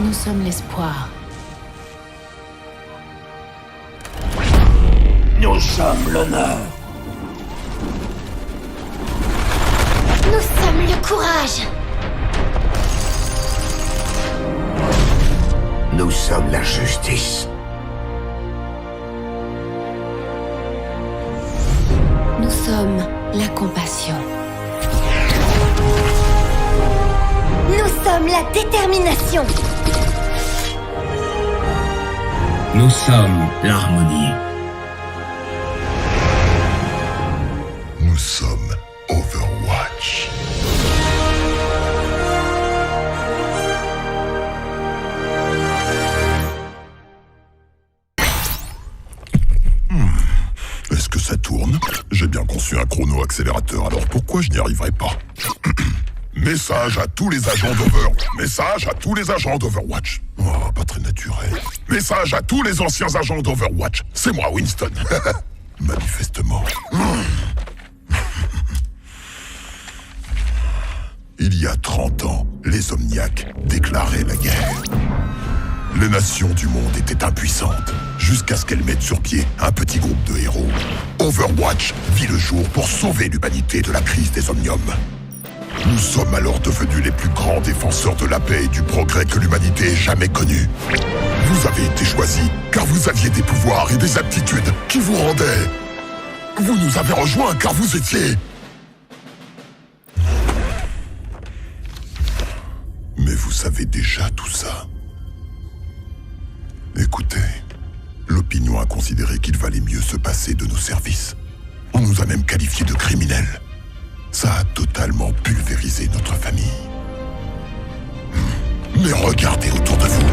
Nous sommes l'espoir. Nous sommes l'honneur. Nous sommes le courage. Nous sommes la justice. Nous sommes la compassion. Nous sommes la détermination. Nous sommes l'harmonie. Nous sommes Overwatch. Est-ce que ça tourne? J'ai bien conçu un chrono-accélérateur, alors pourquoi je n'y arriverai pas? Message à tous les agents Message à tous les agents d'Overwatch. Oh, pas très naturel. Message à tous les anciens agents d'Overwatch. C'est moi, Winston. Manifestement. Il y a 30 ans, les Omniacs déclaraient la guerre. Les nations du monde étaient impuissantes, jusqu'à ce qu'elles mettent sur pied un petit groupe de héros. Overwatch vit le jour pour sauver l'humanité de la crise des Omniums. Nous sommes alors devenus les plus grands défenseurs de la paix et du progrès que l'humanité ait jamais connus. Vous avez été choisis car vous aviez des pouvoirs et des aptitudes qui vous rendaient. Vous nous avez rejoints car vous étiez... Mais vous savez déjà tout ça. Écoutez, l'opinion a considéré qu'il valait mieux se passer de nos services. On nous a même qualifiés de criminels. Ça a totalement pulvérisé notre famille. Mais regardez autour de vous.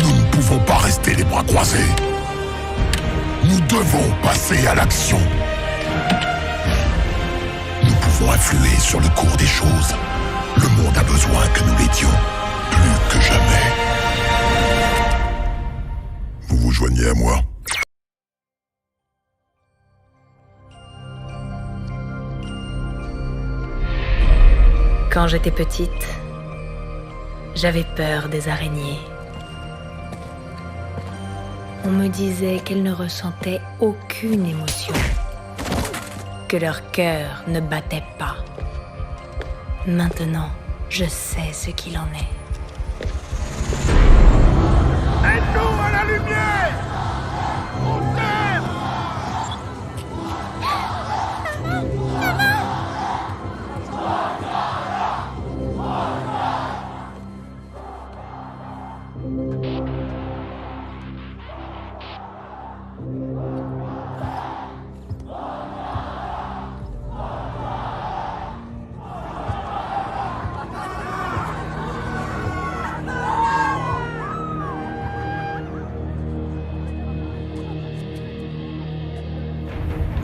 Nous ne pouvons pas rester les bras croisés. Nous devons passer à l'action. Nous pouvons influer sur le cours des choses. Le monde a besoin que nous l'aidions, plus que jamais. Vous vous joignez à moi? Quand j'étais petite, j'avais peur des araignées. On me disait qu'elles ne ressentaient aucune émotion, que leur cœur ne battait pas. Maintenant, je sais ce qu'il en est. Aide-nous à la lumière!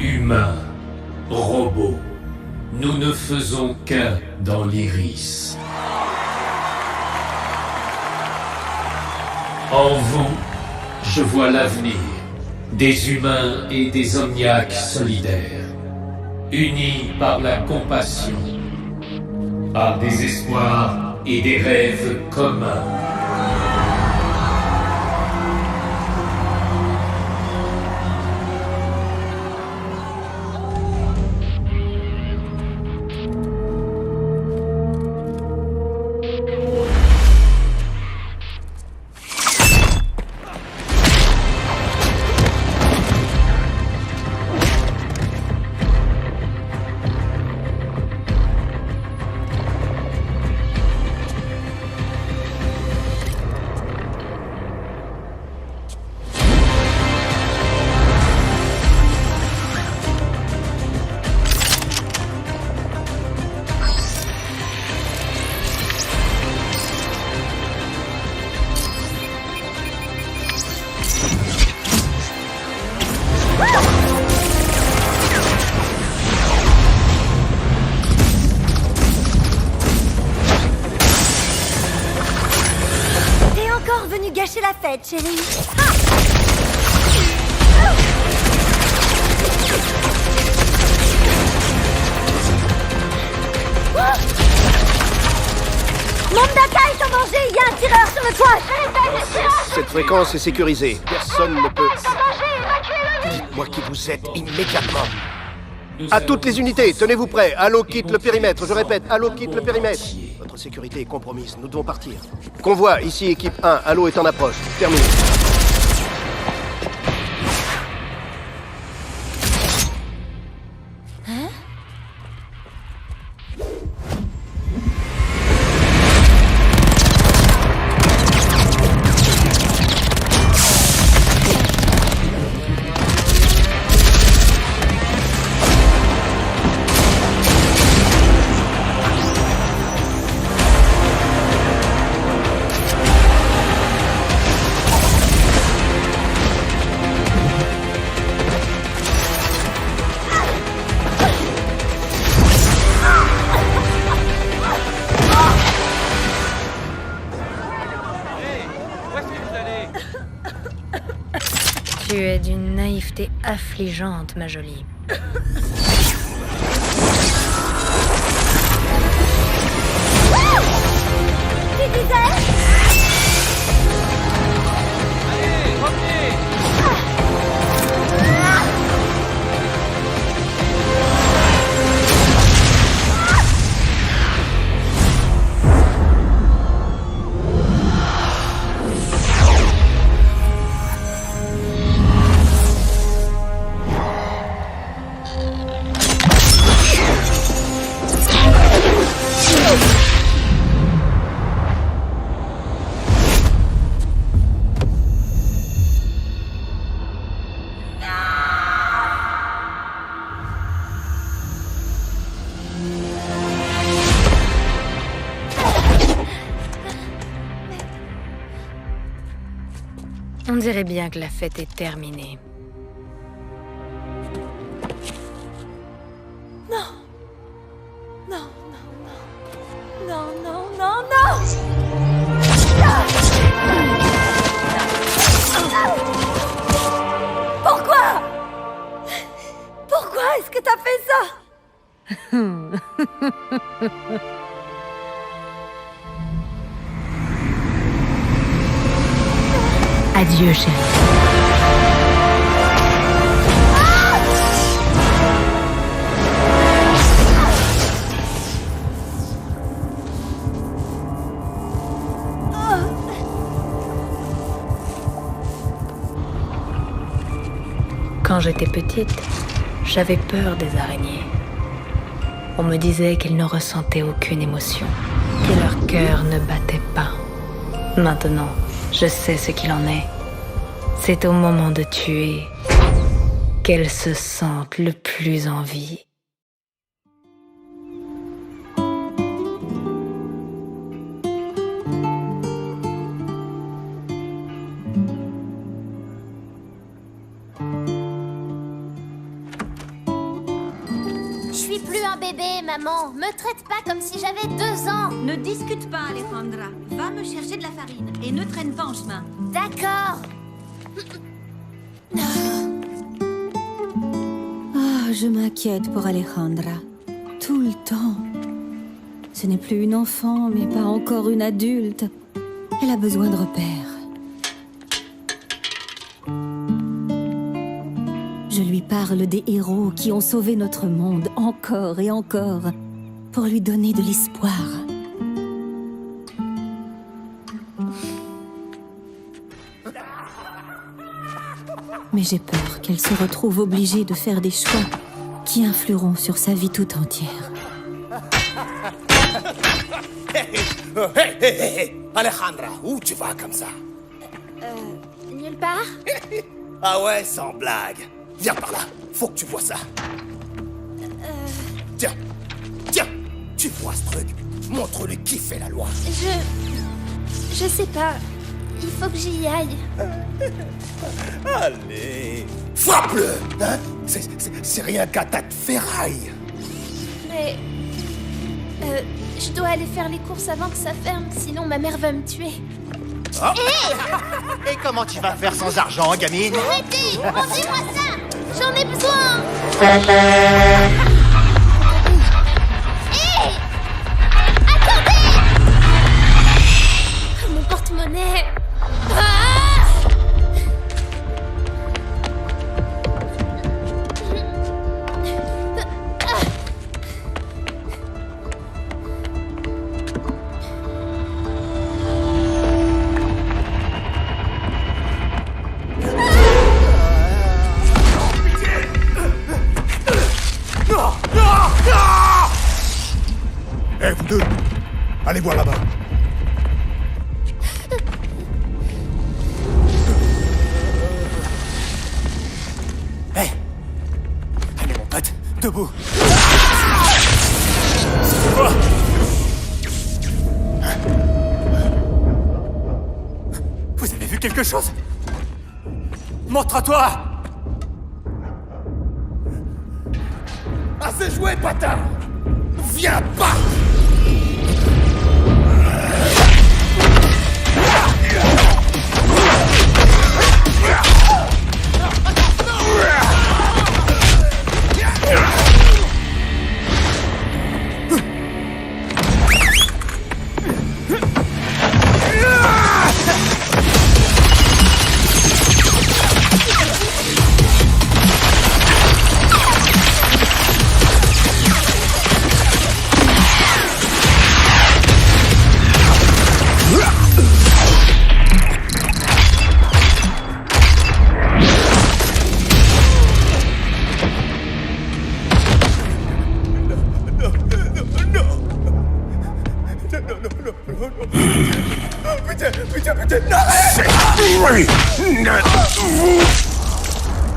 Humains, robots, nous ne faisons qu'un dans l'iris. En vous, je vois l'avenir des humains et des omniaques solidaires, unis par la compassion, par des espoirs et des rêves communs. Venu gâcher la fête, chérie. Mondaka est en danger. Il y a un tireur sur le toit. Je répète, tireur. Cette fréquence est sécurisée. Personne ne peut... En danger, évacuez-le. Dites-moi qui vous êtes immédiatement. À toutes les unités, tenez-vous prêts. Halo quitte le périmètre. Je répète, Halo quitte le périmètre. Votre sécurité est compromise. Nous devons partir. Convoi, ici équipe 1. Halo est en approche. Terminé. Tu es d'une naïveté affligeante, ma jolie. Tu disais? On dirait bien que la fête est terminée. Non. Pourquoi est-ce que t'as fait ça? Adieu, chérie. Quand j'étais petite, j'avais peur des araignées. On me disait qu'elles ne ressentaient aucune émotion, que leur cœur ne battait pas. Maintenant, je sais ce qu'il en est. C'est au moment de tuer qu'elles se sentent le plus en vie. Je suis plus un bébé, maman. Me traite pas comme si j'avais 2 ans. Ne discute pas, Alejandra. Va me chercher de la farine et ne traîne pas en chemin. D'accord. Ah, je m'inquiète pour Alejandra. Tout le temps. Ce n'est plus une enfant, mais pas encore une adulte. Elle a besoin de repères. Je lui parle des héros qui ont sauvé notre monde encore et encore, pour lui donner de l'espoir. Mais j'ai peur qu'elle se retrouve obligée de faire des choix qui influeront sur sa vie tout entière. Hé, Alejandra, où tu vas comme ça? Nulle part. Ah ouais, sans blague. Viens par là, faut que tu vois ça. Tiens, tu vois ce truc? Montre-lui qui fait la loi. Je sais pas. Il faut que j'y aille. Allez, frappe-le, hein? C'est rien qu'à tas de ferraille. Mais... je dois aller faire les courses avant que ça ferme, sinon ma mère va me tuer. Oh. Et comment tu vas faire sans argent, gamine? Arrêtez! Rendez-moi ça! J'en ai besoin! Hé! Attendez! Debout. Vous avez vu quelque chose? Montre-toi! Assez joué, bâtard! Viens pas!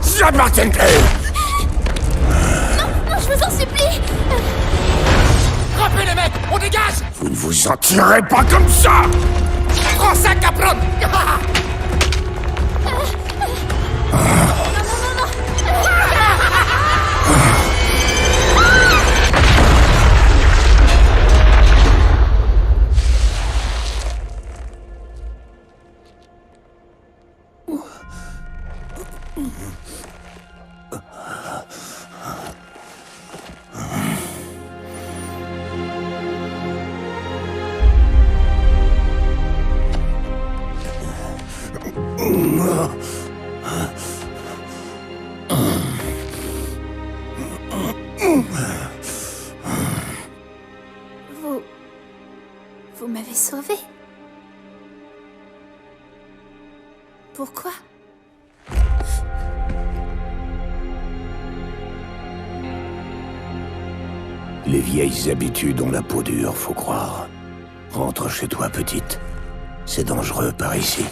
Ça ne m'appartient plus! Non, je vous en supplie! Rappelez les mecs, on dégage! Vous ne vous en tirez pas comme ça! Prends ça, Capron! Vous m'avez sauvé. Pourquoi? Les vieilles habitudes ont la peau dure, faut croire. Rentre chez toi, petite. C'est dangereux par ici.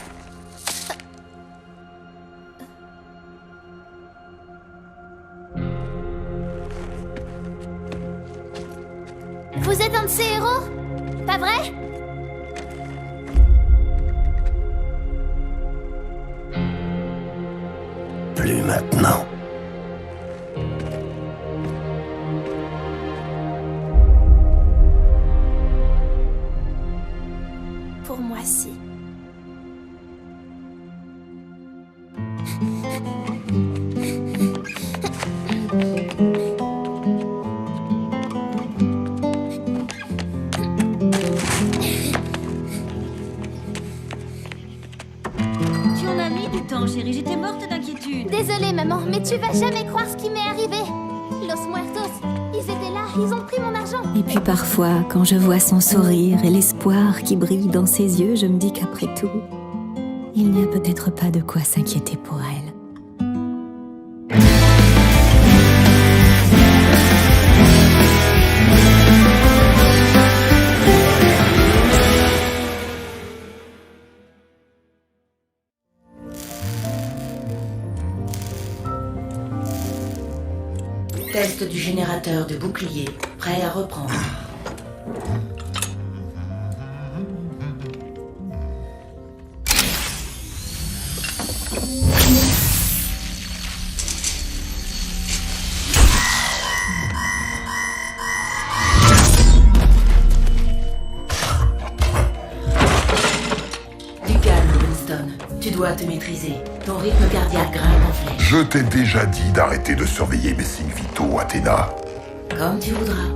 Vous êtes un de ces héros? Pas vrai? Plus maintenant. Pour moi, si. Tu en as mis du temps, chérie. J'étais morte d'inquiétude. Désolée, maman, mais tu vas jamais croire ce qui m'est arrivé. Los Muertos, ils étaient là, ils ont pris mon argent. Et puis parfois, quand je vois son sourire et l'espoir qui brille dans ses yeux, je me dis qu'après tout, il n'y a peut-être pas de quoi s'inquiéter pour elle. Test du générateur de bouclier, prêt à reprendre. Du calme, Winston. Tu dois te maîtriser. Ton rythme cardiaque grimpe en flèche. Je t'ai déjà dit d'arrêter de surveiller mes signes vitaux, Athéna. Comme tu voudras.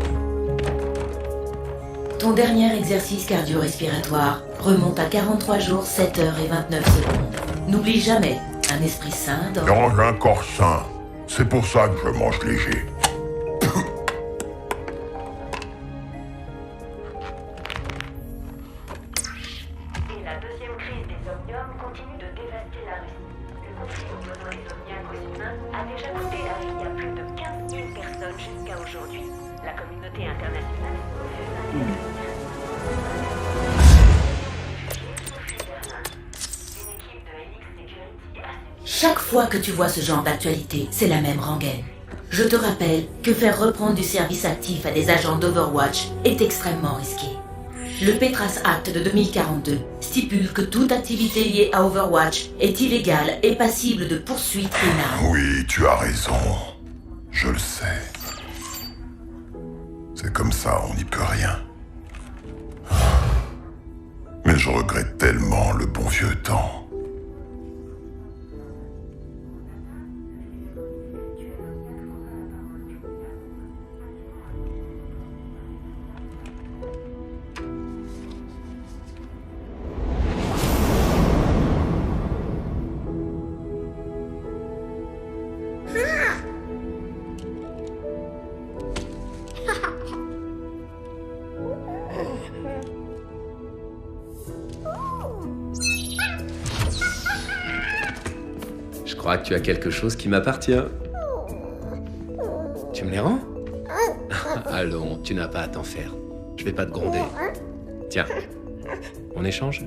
Ton dernier exercice cardio-respiratoire remonte à 43 jours, 7 heures et 29 secondes. N'oublie jamais, un esprit sain dort. Dans un corps sain. C'est pour ça que je mange léger. Et la deuxième crise des omniums continue de dévaster la Russie. Le conflit opposant les omniaques aux humains a déjà coûté la vie à plus de 15 000 personnes jusqu'à aujourd'hui. La communauté internationale Chaque fois que tu vois ce genre d'actualité, c'est la même rengaine. Je te rappelle que faire reprendre du service actif à des agents d'Overwatch est extrêmement risqué. Le Petras Act de 2042 stipule que toute activité liée à Overwatch est illégale et passible de poursuites pénales. Oui, tu as raison. Je le sais. C'est comme ça, on n'y peut rien. Mais je regrette tellement le bon vieux temps. Je crois que tu as quelque chose qui m'appartient. Tu me les rends? Allons, tu n'as pas à t'en faire. Je vais pas te gronder. Tiens, on échange?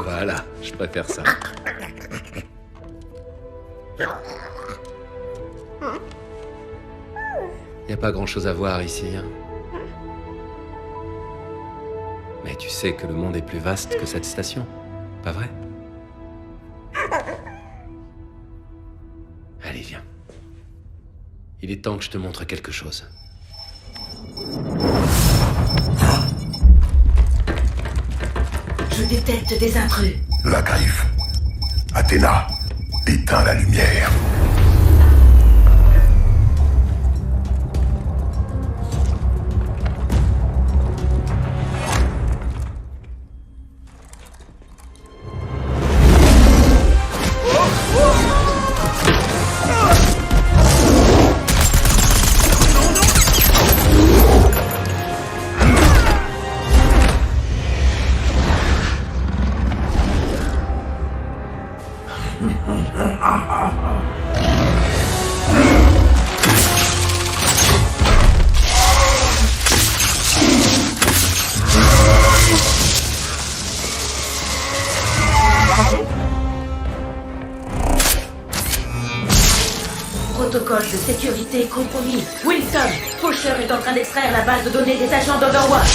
Voilà, je préfère ça. Y a pas grand-chose à voir ici, hein? Mais tu sais que le monde est plus vaste que cette station, pas vrai? Allez, viens. Il est temps que je te montre quelque chose. Je détecte des intrus. La griffe. Athéna, éteins la lumière. Protocole de sécurité compromis. Winston, Faucheur est en train d'extraire la base de données des agents d'Overwatch.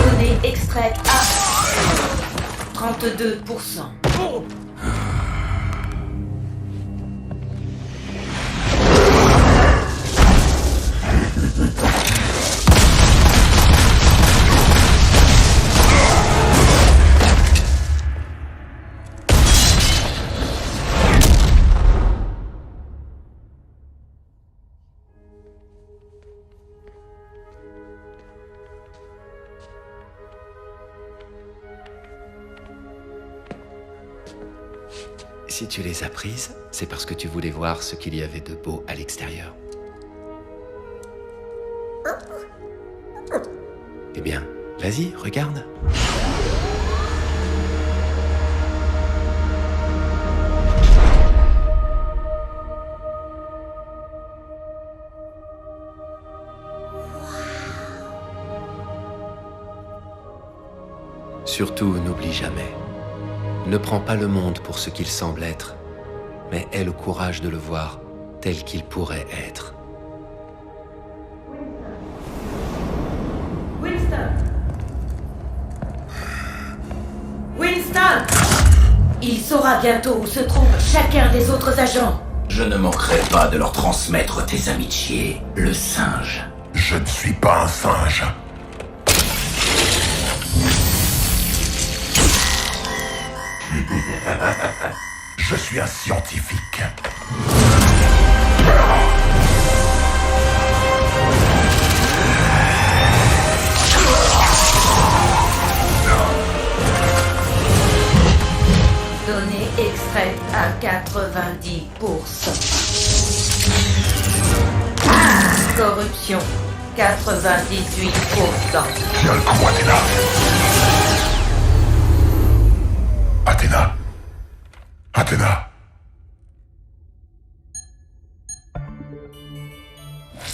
Données extraites à 32%. Si tu les as prises, c'est parce que tu voulais voir ce qu'il y avait de beau à l'extérieur. Eh bien, vas-y, regarde. Surtout, n'oublie jamais. Ne prends pas le monde pour ce qu'il semble être, mais aie le courage de le voir tel qu'il pourrait être. Winston! Winston! Il saura bientôt où se trouve chacun des autres agents. Je ne manquerai pas de leur transmettre tes amitiés, le singe. Je ne suis pas un singe. Je suis un scientifique. Données extraites à 90%. Corruption, 98%. Tiens le coup, Athéna. Athéna. Athéna.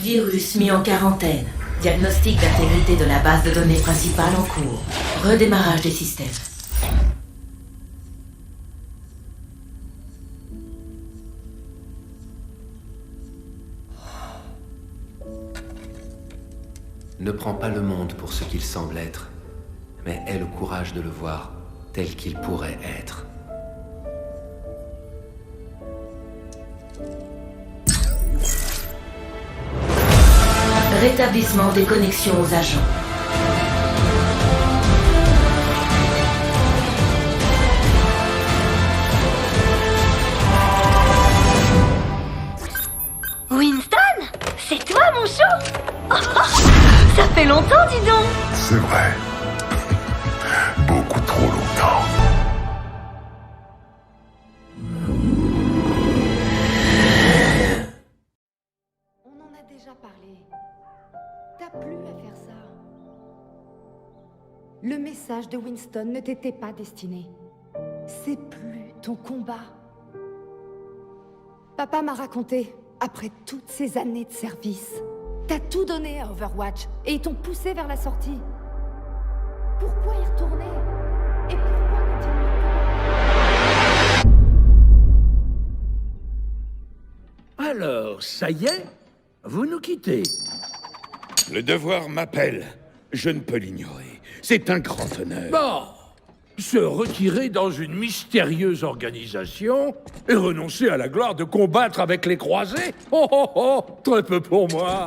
Virus mis en quarantaine. Diagnostic d'intégrité de la base de données principale en cours. Redémarrage des systèmes. Ne prends pas le monde pour ce qu'il semble être, mais aie le courage de le voir tel qu'il pourrait être. Rétablissement des connexions aux agents. Winston? C'est toi, mon chou? Ça fait longtemps, dis donc. C'est vrai. Beaucoup trop longtemps. On en a déjà parlé. T'as plus à faire ça. Le message de Winston ne t'était pas destiné. C'est plus ton combat. Papa m'a raconté, après toutes ces années de service, t'as tout donné à Overwatch et ils t'ont poussé vers la sortie. Pourquoi y retourner? Et pourquoi continuer? Alors, ça y est? Vous nous quittez. Le devoir m'appelle. Je ne peux l'ignorer. C'est un grand honneur. Bon, se retirer dans une mystérieuse organisation et renoncer à la gloire de combattre avec les croisés? Oh oh oh, très peu pour moi.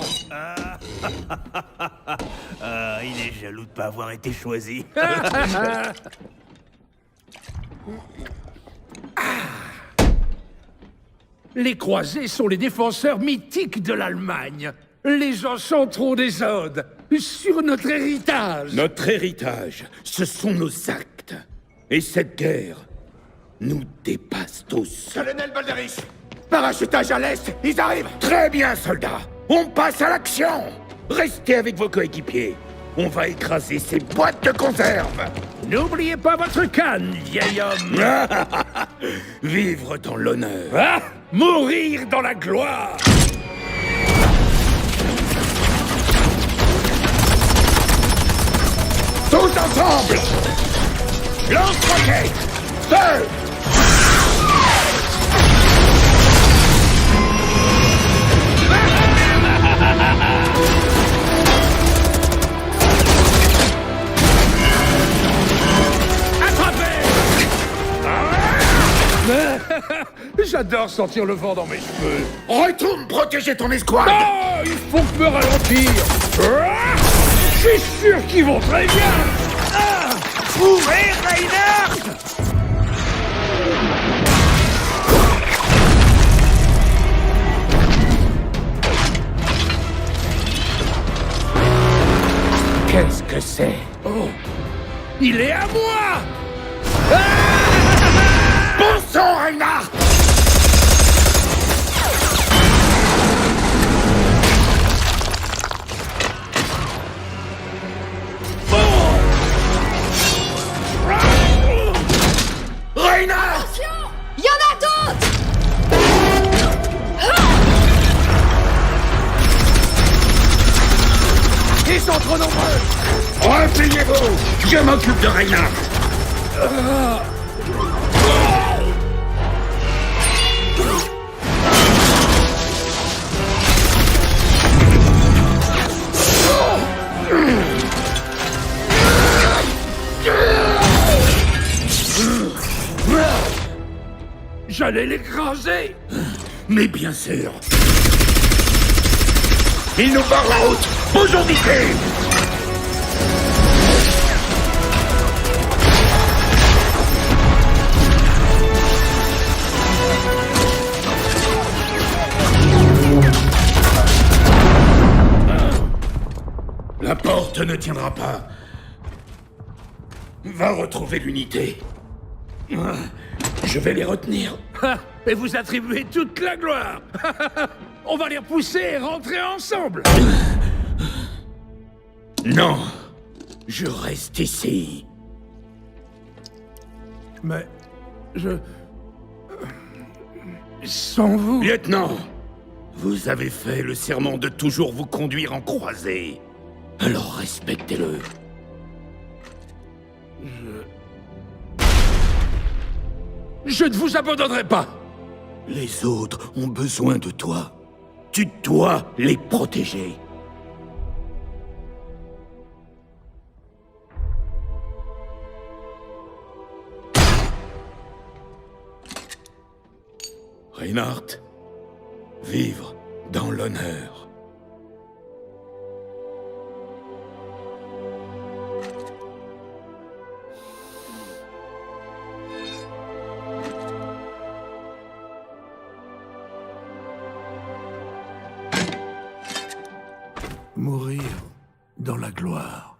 Il est jaloux de pas avoir été choisi. Les croisés sont les défenseurs mythiques de l'Allemagne. Les ancêtres des Odes, sur notre héritage. Notre héritage, ce sont nos actes. Et cette guerre nous dépasse tous. Colonel Balderich, Parachutage à l'est, ils arrivent. Très bien, soldats. On passe à l'action. Restez avec vos coéquipiers. On va écraser ces boîtes de conserve. N'oubliez pas votre canne, vieil homme. Vivre dans l'honneur. Ah, mourir dans la gloire. Tous ensemble. Lance-roquette. Feu. J'adore sentir le vent dans mes cheveux. Retourne protéger ton escouade. Non, il faut me ralentir. Je suis sûr qu'ils vont très bien. Fourré, Reinhardt! Qu'est-ce que c'est? Oh, il est à moi. Bon sang, Reinhardt! Reinhardt! Il y en a d'autres! Ils sont trop nombreux! Repliez-vous! Je m'occupe de Reinhardt! J'allais l'écraser. Mais bien sûr! Il nous barre la route! Aujourd'hui! La porte ne tiendra pas. Va retrouver l'unité. Je vais les retenir. Et vous attribuez toute la gloire. On va les repousser et rentrer ensemble. Non. Je reste ici. Mais... Sans vous... Lieutenant, vous avez fait le serment de toujours vous conduire en croisée. Alors respectez-le. Je ne vous abandonnerai pas. Les autres ont besoin de toi. Tu dois les protéger. Reinhardt, vivre dans l'honneur. Mourir dans la gloire,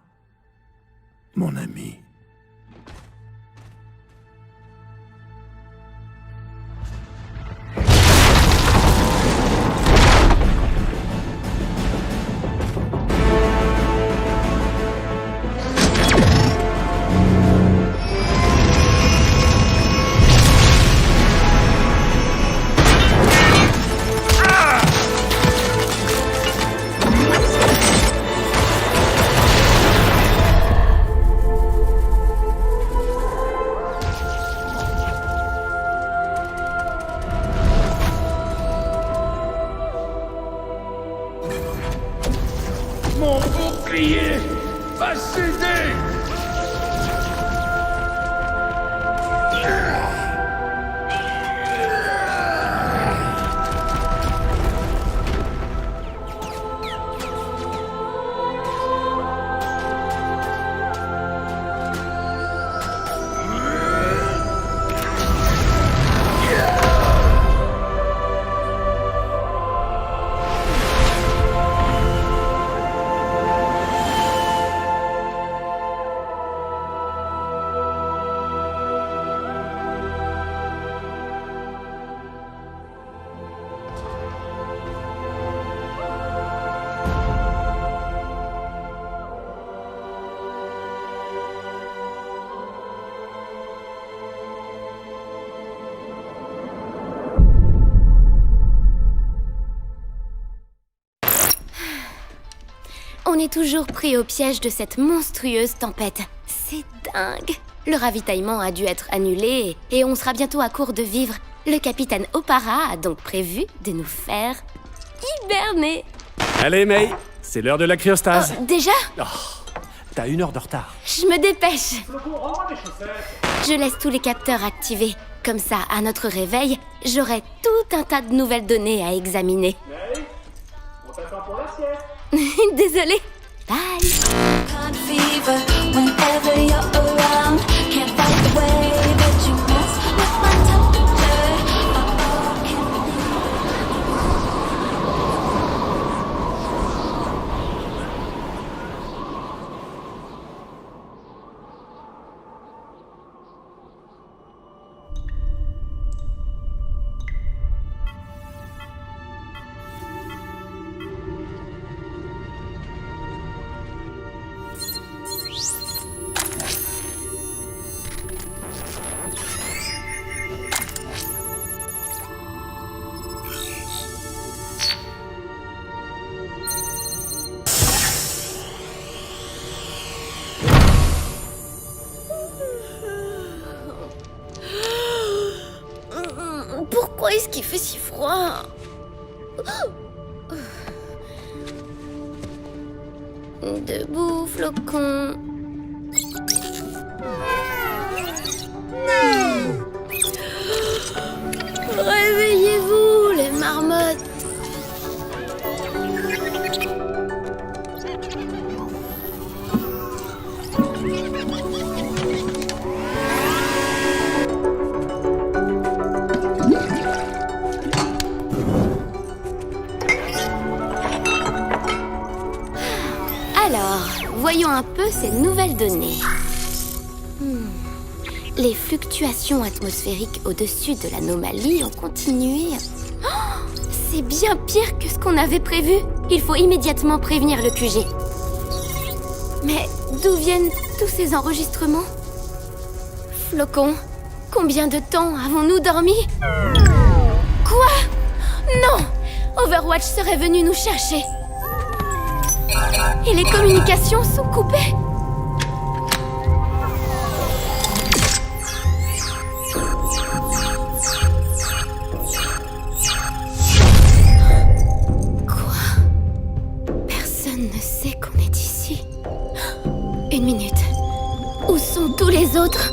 mon ami. Mon bouclier va céder. On est toujours pris au piège de cette monstrueuse tempête. C'est dingue. Le ravitaillement a dû être annulé et on sera bientôt à court de vivres. Le capitaine Opara a donc prévu de nous faire hiberner. Allez, May, c'est l'heure de la cryostase. Oh, déjà ? Oh, t'as 1 heure de retard. Je me dépêche. Je laisse tous les capteurs activés. Comme ça, à notre réveil, j'aurai tout un tas de nouvelles données à examiner. May, on t'attend pour la sieste. Désolée. Bye. Pourquoi est-ce qu'il fait si froid ? Debout, flocon. Réveillez-vous, les marmottes. Alors, voyons un peu ces nouvelles données. Les fluctuations atmosphériques au-dessus de l'anomalie ont continué. Oh, c'est bien pire que ce qu'on avait prévu. Il faut immédiatement prévenir le QG. Mais d'où viennent tous ces enregistrements ? Flocon, combien de temps avons-nous dormi ? Quoi ? Non ! Overwatch serait venu nous chercher. Et les communications sont coupées. Ne sait qu'on est ici. Une minute. Où sont tous les autres?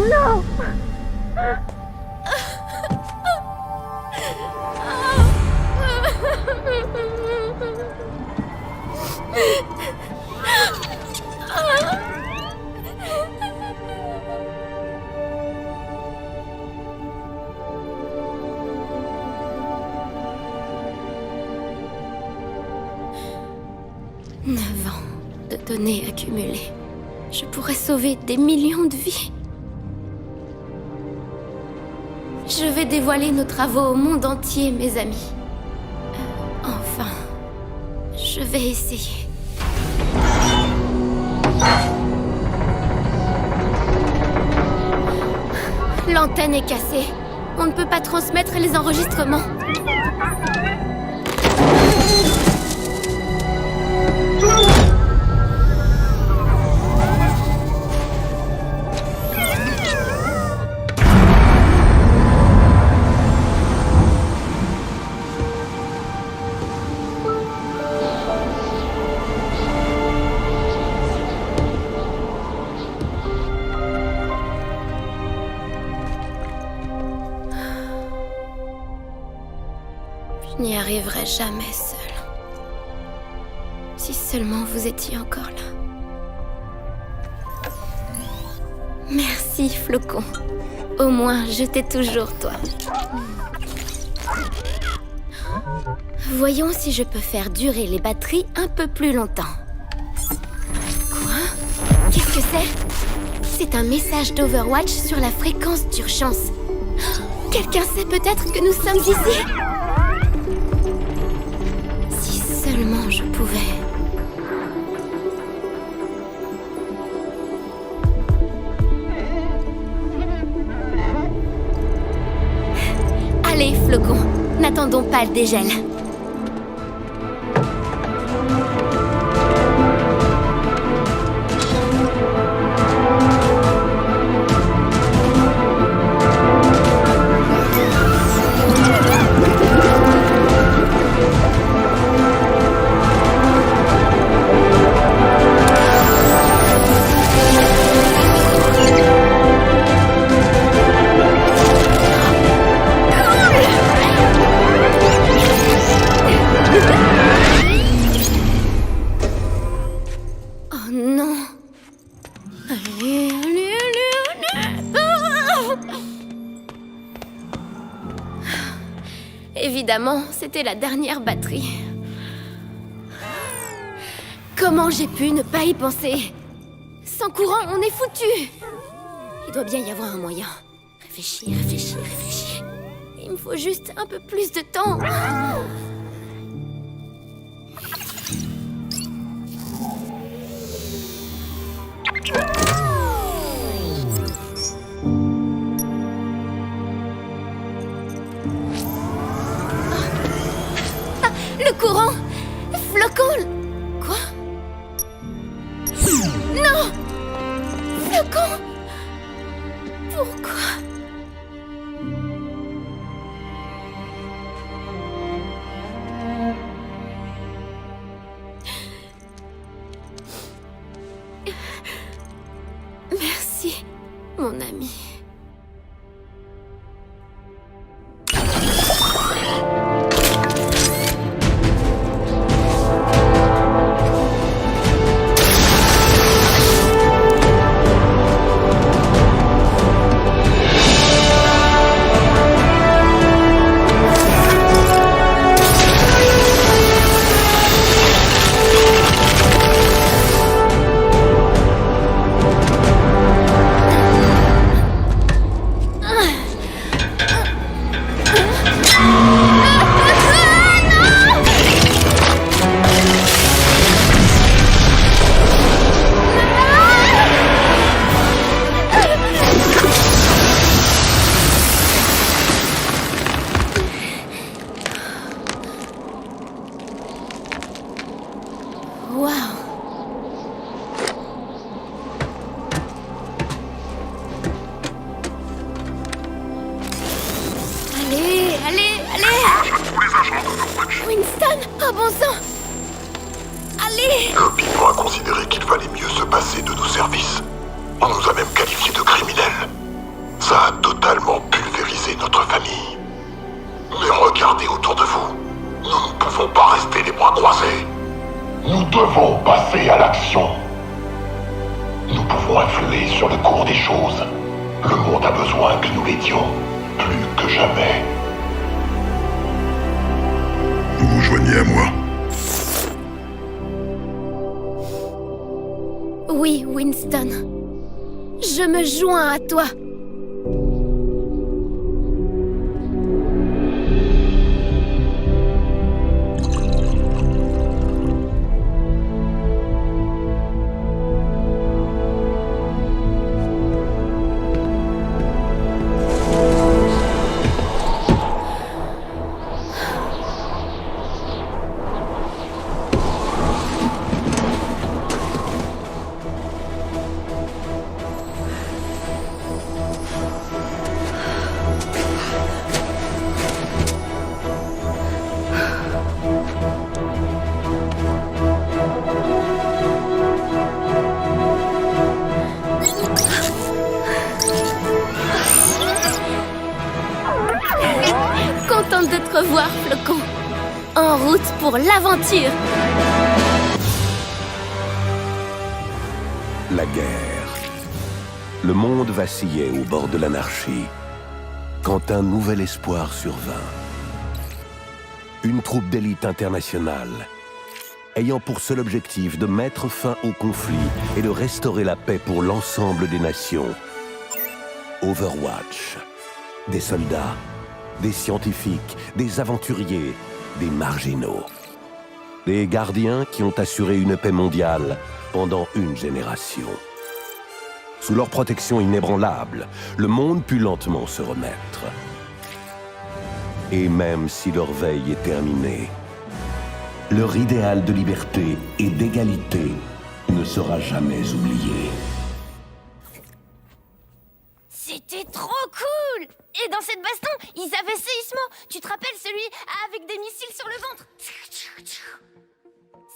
Non. De données accumulées. Je pourrais sauver des millions de vies. Je vais dévoiler nos travaux au monde entier, mes amis. Enfin, je vais essayer. L'antenne est cassée. On ne peut pas transmettre les enregistrements. Je n'y arriverai jamais seule. Si seulement vous étiez encore là. Merci, Flocon. Au moins, je t'ai toujours, toi. Voyons si je peux faire durer les batteries un peu plus longtemps. Quoi? Qu'est-ce que c'est? C'est un message d'Overwatch sur la fréquence d'urgence. Quelqu'un sait peut-être que nous sommes ici? Si seulement je pouvais... Allez, Flocon, n'attendons pas le dégel. Évidemment, c'était la dernière batterie. Comment j'ai pu ne pas y penser? Sans courant, on est foutu. Il doit bien y avoir un moyen. Réfléchis, réfléchis, réfléchis. Il me faut juste un peu plus de temps. Le courant! Flocon! Quoi? Non! Flocon! Pourquoi? Merci, mon ami. d'Overwatch. Winston, oh bon sang! Allez! L'opinion a considéré qu'il valait mieux se passer de nos services. On nous a même qualifiés de criminels. Ça a totalement pulvérisé notre famille. Mais regardez autour de vous. Nous ne pouvons pas rester les bras croisés. Nous devons passer à l'action. Nous pouvons influer sur le cours des choses. Le monde a besoin que nous l'aidions, plus que jamais. Vous vous joignez à moi? Oui, Winston. Je me joins à toi. Contente de te revoir, Flocon. En route pour l'aventure. La guerre. Le monde vacillait au bord de l'anarchie quand un nouvel espoir survint. Une troupe d'élite internationale ayant pour seul objectif de mettre fin au conflit et de restaurer la paix pour l'ensemble des nations. Overwatch. Des soldats, des scientifiques, des aventuriers, des marginaux. Des gardiens qui ont assuré une paix mondiale pendant une génération. Sous leur protection inébranlable, le monde put lentement se remettre. Et même si leur veille est terminée, leur idéal de liberté et d'égalité ne sera jamais oublié. C'était trop cool! Et dans cette baston, ils avaient Séismo. Tu te rappelles celui avec des missiles sur le ventre?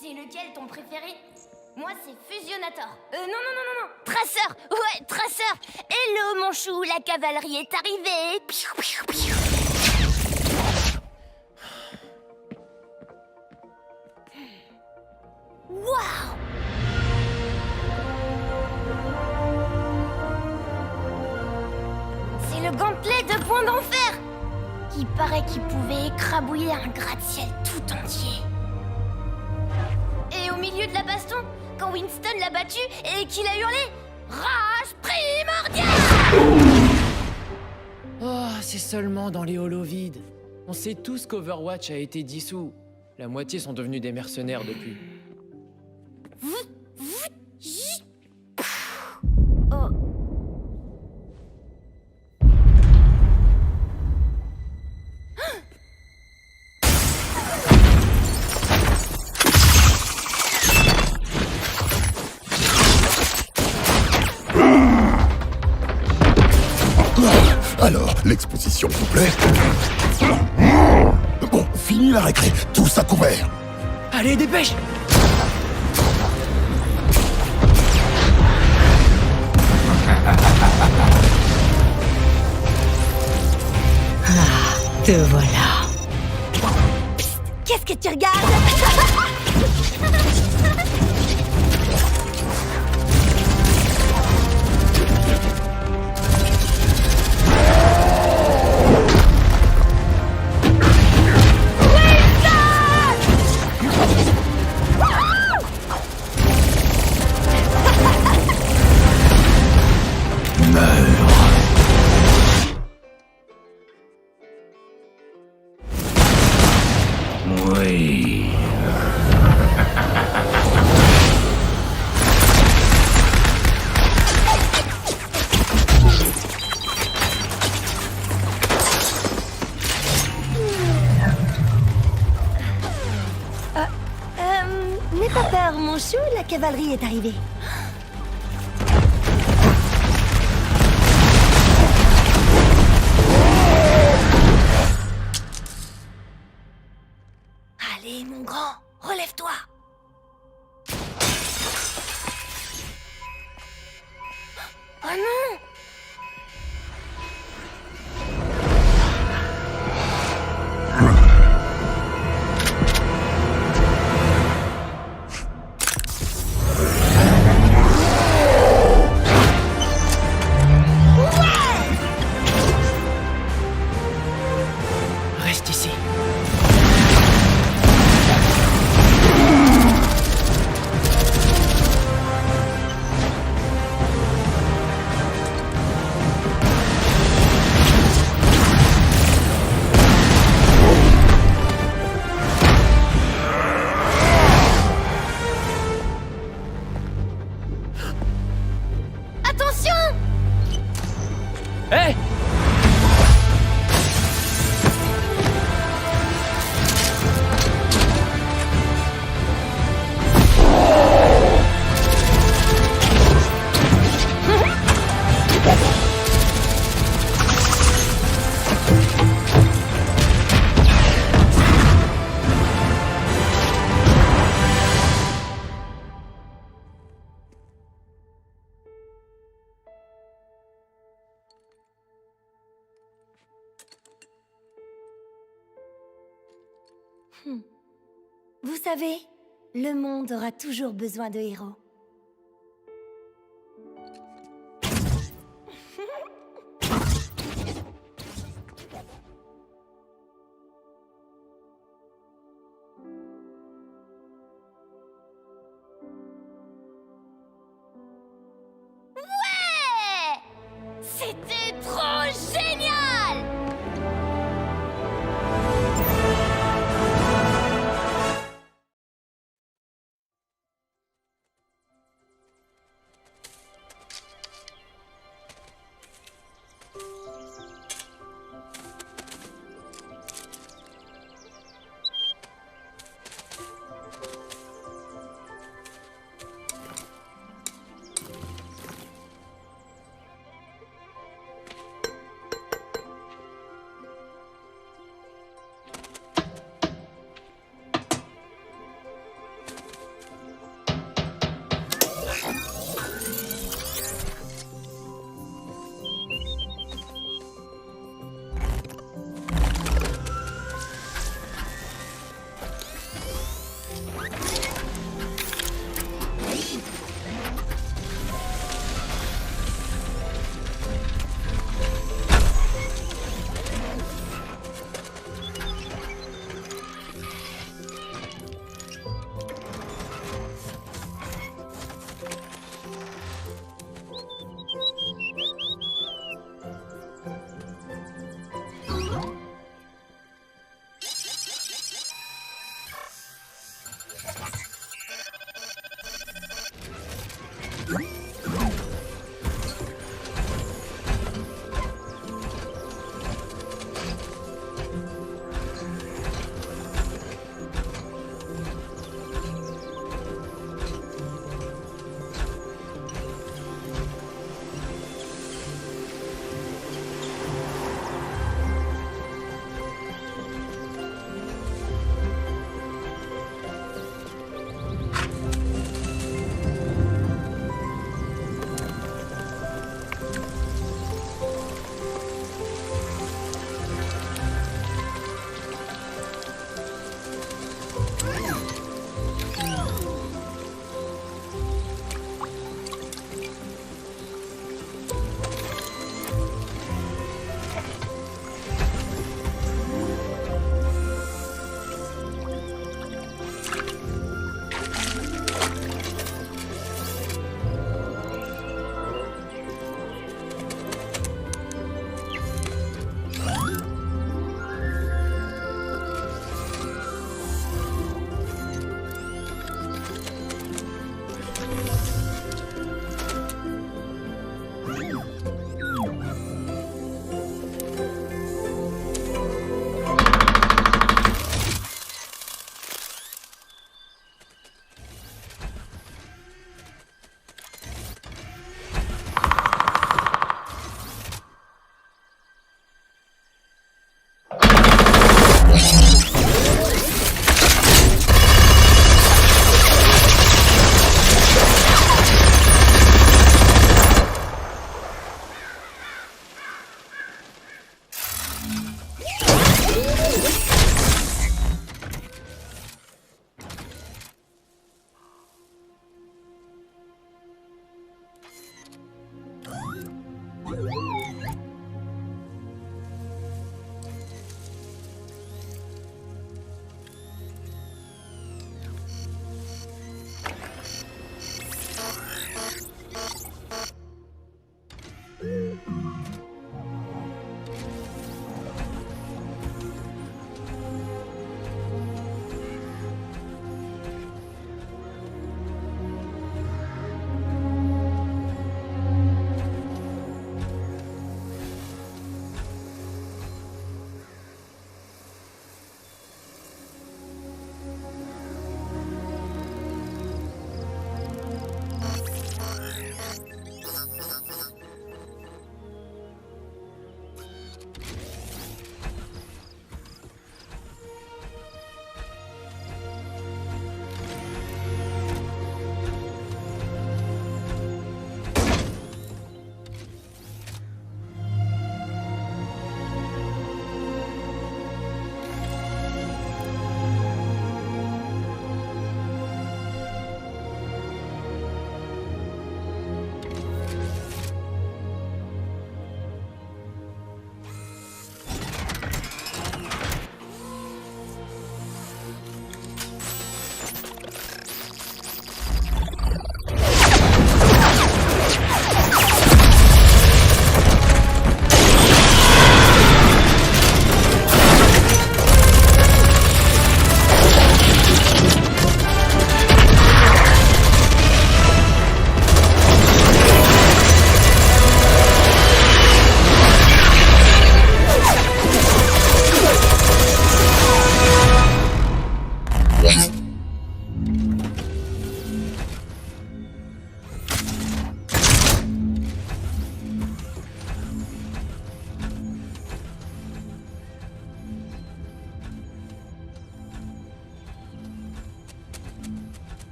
C'est lequel ton préféré? Moi, c'est Fusionator. Non. Traceur. Ouais, Traceur. Hello, mon chou, la cavalerie est arrivée. Waouh! C'est le gantelet de Point d'Enfer. Il paraît qu'il pouvait écrabouiller un gratte-ciel tout entier. Et au milieu de la baston, quand Winston l'a battu et qu'il a hurlé « Rage primordiale !» Oh, c'est seulement dans les holos vides. On sait tous qu'Overwatch a été dissous. La moitié sont devenus des mercenaires depuis. Oh. Alors, l'exposition vous plaît? Bon, fini la récré, tous à couvert. Allez, dépêche! Te voilà. Qu'est-ce que tu regardes? Oui. N'aie pas peur, mon chou, la cavalerie est arrivée. Hé! Vous savez, le monde aura toujours besoin de héros. Ouais! C'était trop génial!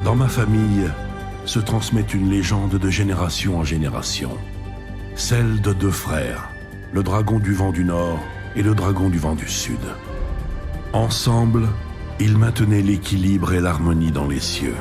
Dans ma famille se transmet une légende de génération en génération. Celle de deux frères, le dragon du vent du Nord et le dragon du vent du Sud. Ensemble, ils maintenaient l'équilibre et l'harmonie dans les cieux.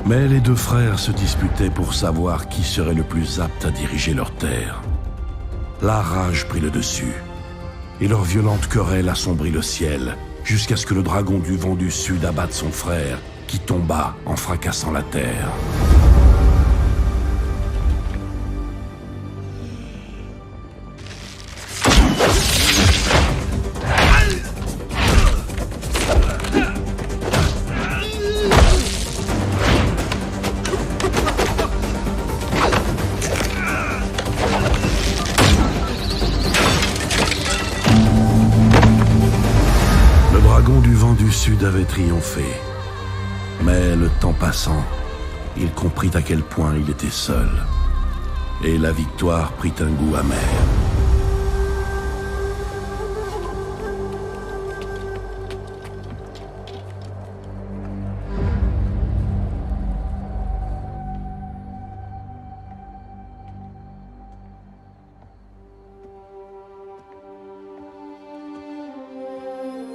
Mais les deux frères se disputaient pour savoir qui serait le plus apte à diriger leur terre. La rage prit le dessus, et leur violente querelle assombrit le ciel, jusqu'à ce que le dragon du vent du Sud abatte son frère, qui tomba en fracassant la terre. Sud avait triomphé. Mais le temps passant, il comprit à quel point il était seul. Et la victoire prit un goût amer.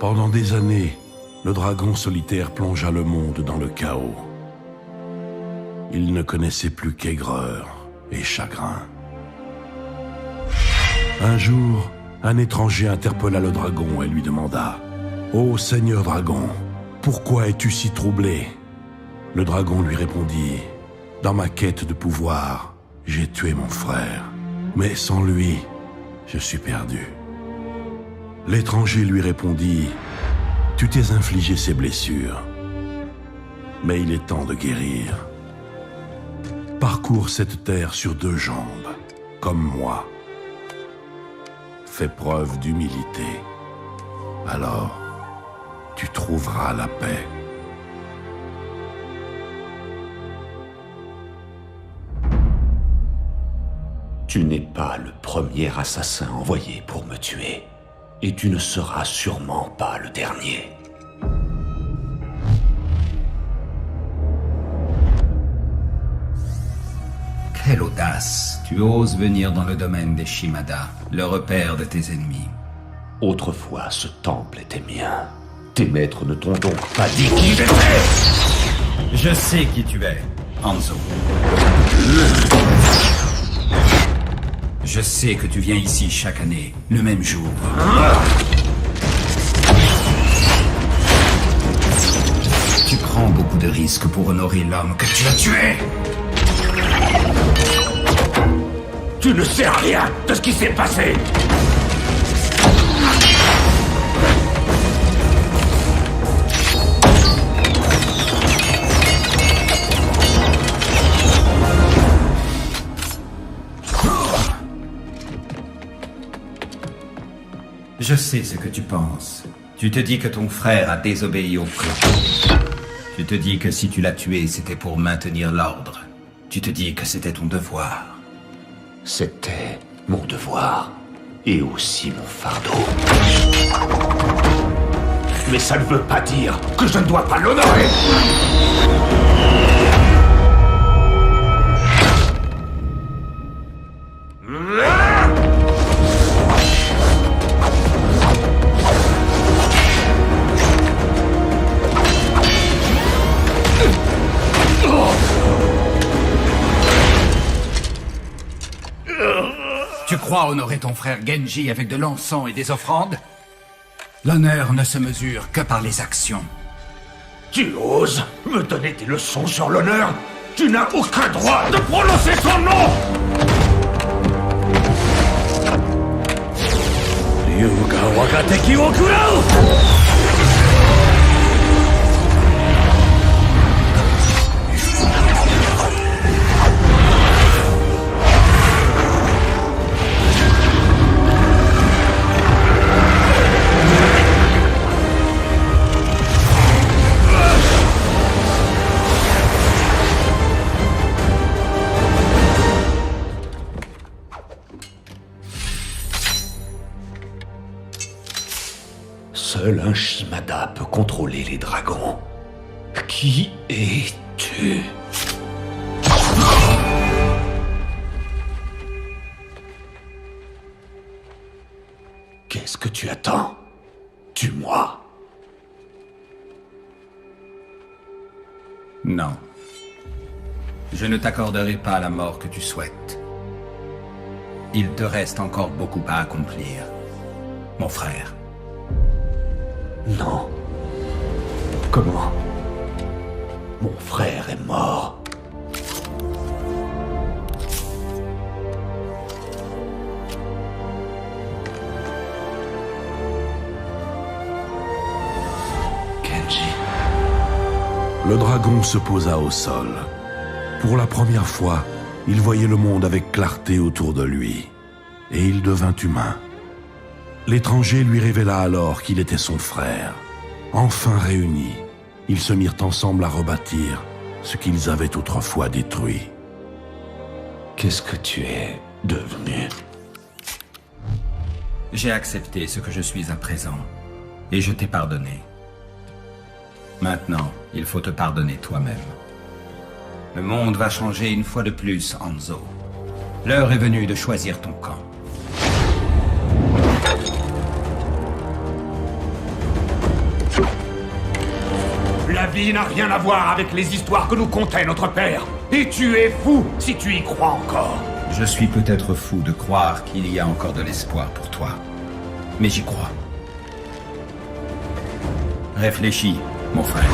Pendant des années, le dragon solitaire plongea le monde dans le chaos. Il ne connaissait plus qu'aigreur et chagrin. Un jour, un étranger interpella le dragon et lui demanda « Ô Seigneur dragon, pourquoi es-tu si troublé ?» Le dragon lui répondit « Dans ma quête de pouvoir, j'ai tué mon frère, mais sans lui, je suis perdu. » L'étranger lui répondit « Tu t'es infligé ces blessures, mais il est temps de guérir. Parcours cette terre sur deux jambes, comme moi. Fais preuve d'humilité, alors tu trouveras la paix. » Tu n'es pas le premier assassin envoyé pour me tuer. Et tu ne seras sûrement pas le dernier. Quelle audace! Tu oses venir dans le domaine des Shimada, le repère de tes ennemis. Autrefois, ce temple était mien. Tes maîtres ne t'ont donc pas dit qui j'étais! Je sais qui tu es, Hanzo. Je sais que tu viens ici chaque année, le même jour. Tu prends beaucoup de risques pour honorer l'homme que tu as tué. Tu ne sais rien de ce qui s'est passé! Je sais ce que tu penses. Tu te dis que ton frère a désobéi au clan. Tu te dis que si tu l'as tué, c'était pour maintenir l'ordre. Tu te dis que c'était ton devoir. C'était mon devoir. Et aussi mon fardeau. Mais ça ne veut pas dire que je ne dois pas l'honorer! Tu crois honorer ton frère Genji avec de l'encens et des offrandes? L'honneur ne se mesure que par les actions. Tu oses me donner des leçons sur l'honneur? Tu n'as aucun droit de prononcer son nom! Ryuga wagateki wo kurau! Seul un Shimada peut contrôler les dragons. Qui es-tu? Qu'est-ce que tu attends? Tue-moi. Non. Je ne t'accorderai pas la mort que tu souhaites. Il te reste encore beaucoup à accomplir, mon frère. Non. Comment? Mon frère est mort. Kenji. Le dragon se posa au sol. Pour la première fois, il voyait le monde avec clarté autour de lui. Et il devint humain. L'étranger lui révéla alors qu'il était son frère. Enfin réunis, ils se mirent ensemble à rebâtir ce qu'ils avaient autrefois détruit. Qu'est-ce que tu es devenu? J'ai accepté ce que je suis à présent, et je t'ai pardonné. Maintenant, il faut te pardonner toi-même. Le monde va changer une fois de plus, Hanzo. L'heure est venue de choisir ton camp. La vie n'a rien à voir avec les histoires que nous contait notre père. Et tu es fou si tu y crois encore. Je suis peut-être fou de croire qu'il y a encore de l'espoir pour toi. Mais j'y crois. Réfléchis, mon frère.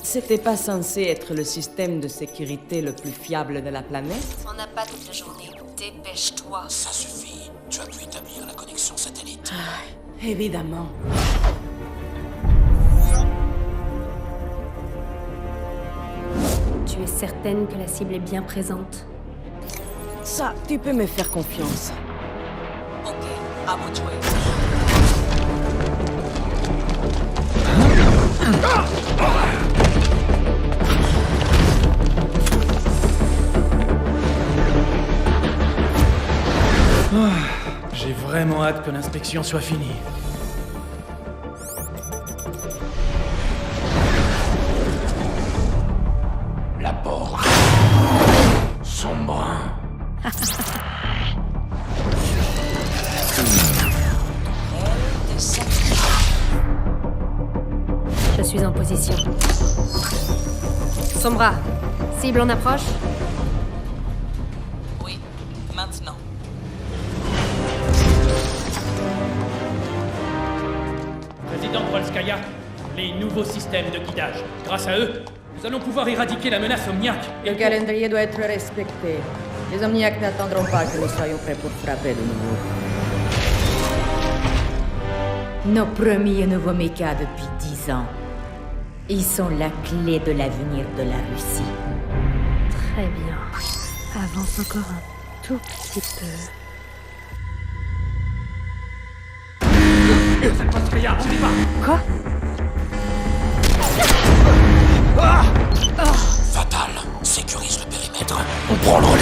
C'était pas censé être le système de sécurité le plus fiable de la planète? On n'a pas toute la journée. Dépêche-toi. Ça suffit. Tu as pu établir la connexion satellite. Évidemment. Tu es certaine que la cible est bien présente? Ça, tu peux me faire confiance. Ok, à vous de jouer. J'ai vraiment hâte que l'inspection soit finie. La porte. Sombre. Je suis en position. Sombra, cible en approche? Oui, maintenant. Président Polskaya, les nouveaux systèmes de guidage. Grâce à eux, nous allons pouvoir éradiquer la menace omniaque. Le calendrier doit être respecté. Les Omniacs n'attendront pas que nous soyons prêts pour frapper de nouveau. Nos premiers nouveaux mechas depuis 10 ans. Ils sont la clé de l'avenir de la Russie. Très bien. Avance encore un tout petit peu. Quoi? Fatal, sécurise le périmètre. On prend le relais.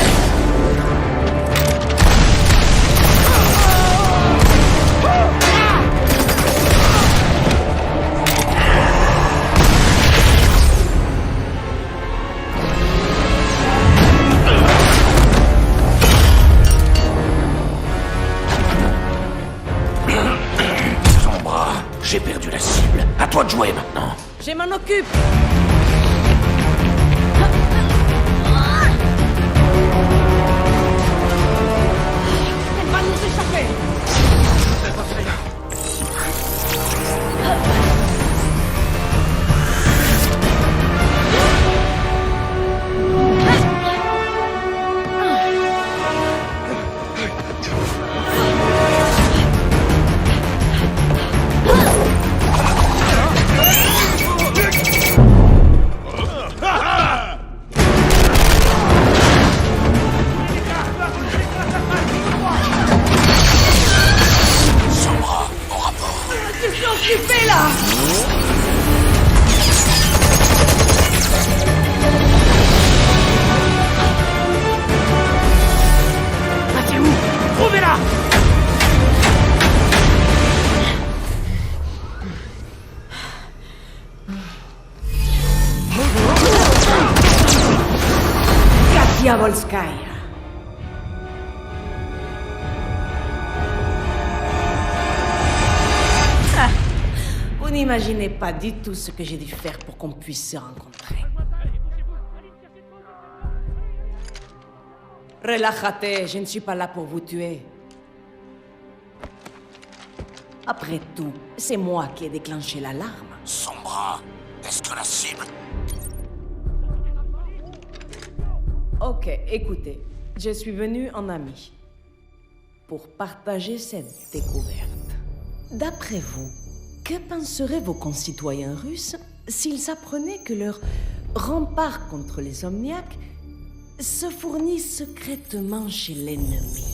J'ai perdu la cible. À toi de jouer maintenant. Je m'en occupe. Elle va nous échapper. Diabolskaya. Ah, vous n'imaginez pas du tout ce que j'ai dû faire pour qu'on puisse se rencontrer. Relájate, je ne suis pas là pour vous tuer. Après tout, c'est moi qui ai déclenché l'alarme. Sombra, est-ce que la cible... Ok, écoutez, je suis venu en ami pour partager cette découverte. D'après vous, que penseraient vos concitoyens russes s'ils apprenaient que leur rempart contre les Omniaques se fournit secrètement chez l'ennemi?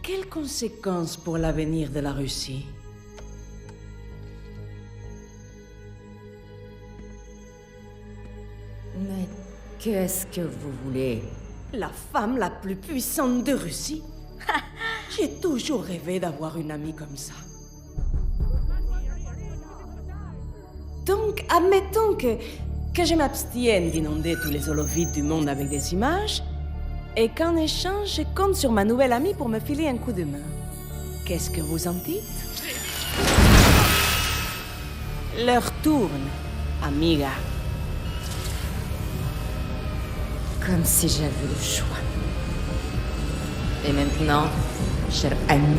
Quelles conséquences pour l'avenir de la Russie? Mais qu'est-ce que vous voulez? La femme la plus puissante de Russie? J'ai toujours rêvé d'avoir une amie comme ça. Donc, admettons que je m'abstienne d'inonder tous les holovides du monde avec des images, et qu'en échange, je compte sur ma nouvelle amie pour me filer un coup de main. Qu'est-ce que vous en dites? L'heure tourne, amiga. Comme si j'avais le choix. Et maintenant, cher ami,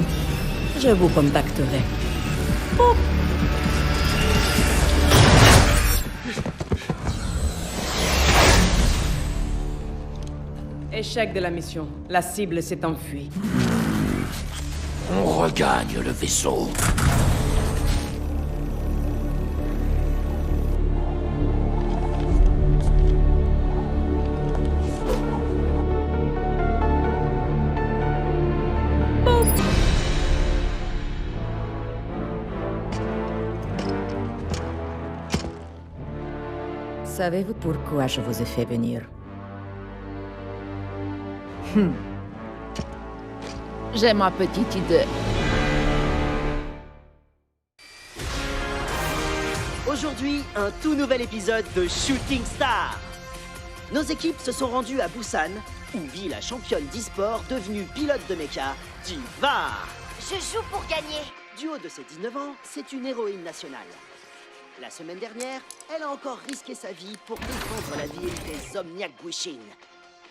je vous contacterai. Boop. Échec de la mission. La cible s'est enfuie. On regagne le vaisseau. Savez-vous pourquoi je vous ai fait venir? J'ai ma petite idée. Aujourd'hui, un tout nouvel épisode de Shooting Star. Nos équipes se sont rendues à Busan, où vit la championne d'e-sport devenue pilote de mecha, Diva. Je joue pour gagner. Du haut de ses 19 ans, c'est une héroïne nationale. La semaine dernière, elle a encore risqué sa vie pour défendre la ville des Omniac Guishin.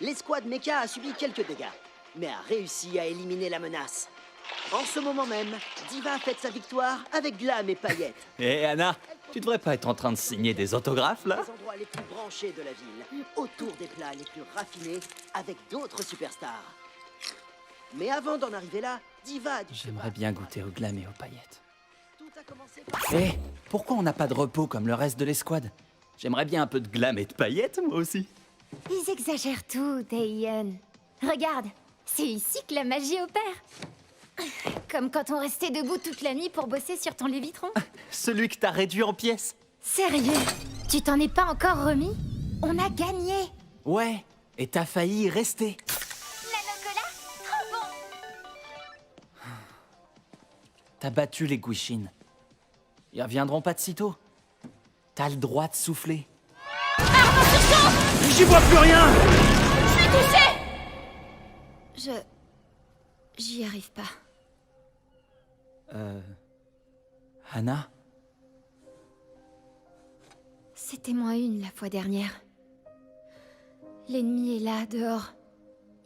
L'escouade mecha a subi quelques dégâts, mais a réussi à éliminer la menace. En ce moment même, Diva fête sa victoire avec glam et paillettes. Hé Anna, tu devrais pas être en train de signer des autographes là? Les endroits les plus branchés de la ville, autour des plats les plus raffinés, avec d'autres superstars. Mais avant d'en arriver là, Diva a dû... J'aimerais bien goûter au glam et aux paillettes. Hé, pourquoi on n'a pas de repos comme le reste de l'escouade? J'aimerais bien un peu de glam et de paillettes, moi aussi. Ils exagèrent tout, Taeyeon. Regarde, c'est ici que la magie opère. Comme quand on restait debout toute la nuit pour bosser sur ton Lévitron. Celui que t'as réduit en pièces. Sérieux? Tu t'en es pas encore remis? On a gagné. Ouais, et t'as failli y rester. Nanocola, trop bon. T'as battu les Guishin. Ils reviendront pas de sitôt. T'as le droit de souffler. J'y vois plus rien! Je suis touché! J'y arrive pas. Anna? C'était -1 la fois dernière. L'ennemi est là, dehors.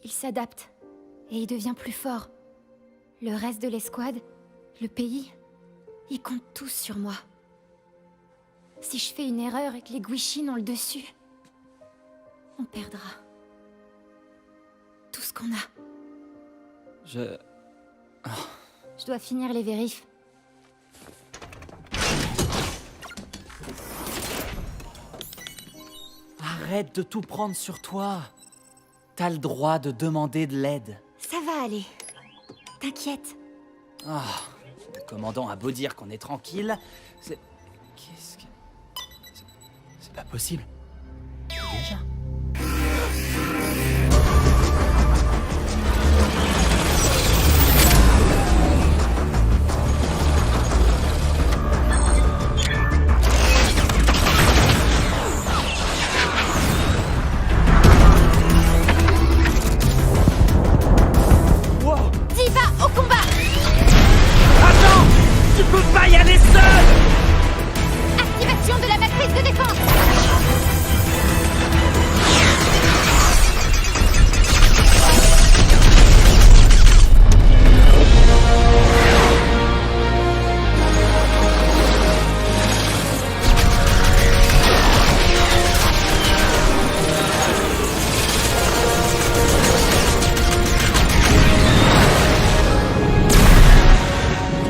Il s'adapte, et il devient plus fort. Le reste de l'escouade, le pays, ils comptent tous sur moi. Si je fais une erreur et que les Gwishin ont le dessus, on perdra. Tout ce qu'on a. Je dois finir les vérifs. Arrête de tout prendre sur toi. T'as le droit de demander de l'aide. Ça va aller. T'inquiète. Ah, le commandant a beau dire qu'on est tranquille, c'est... Qu'est-ce que... C'est pas possible. Déjà. Pas y aller seul! Activation de la matrice de défense!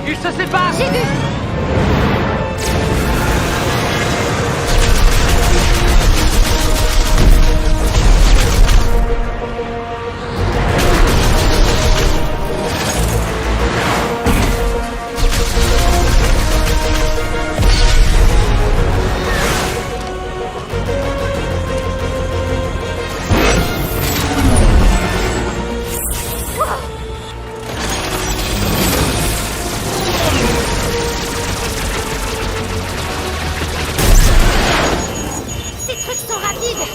Ils se séparent! J'ai vu!